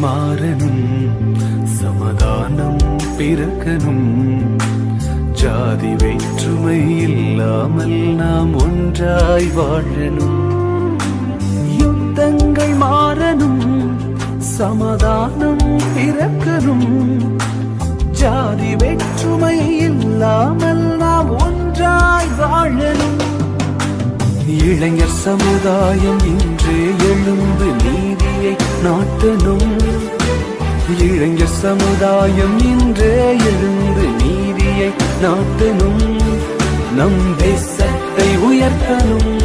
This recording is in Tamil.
மாறணும், சமாதானம் பிறக்கணும். ஜாதி வேற்றுமை இல்லாமல் நாம் ஒன்றாய் வாழணும். யுத்தங்கள் மாறணும், சமாதானம் பிறக்கணும். ஜாதி வேற்றுமை இல்லாமல் நாம் ஒன்றாய் வாழணும். இளைஞர் சமுதாயம் இன்றே எழுந்து நீதியை நாட்டணும். இளைஞர் சமுதாயம் இன்றே எழுந்து நீதியை நாட்டணும். நம் தேசத்தை உயர்த்தணும்.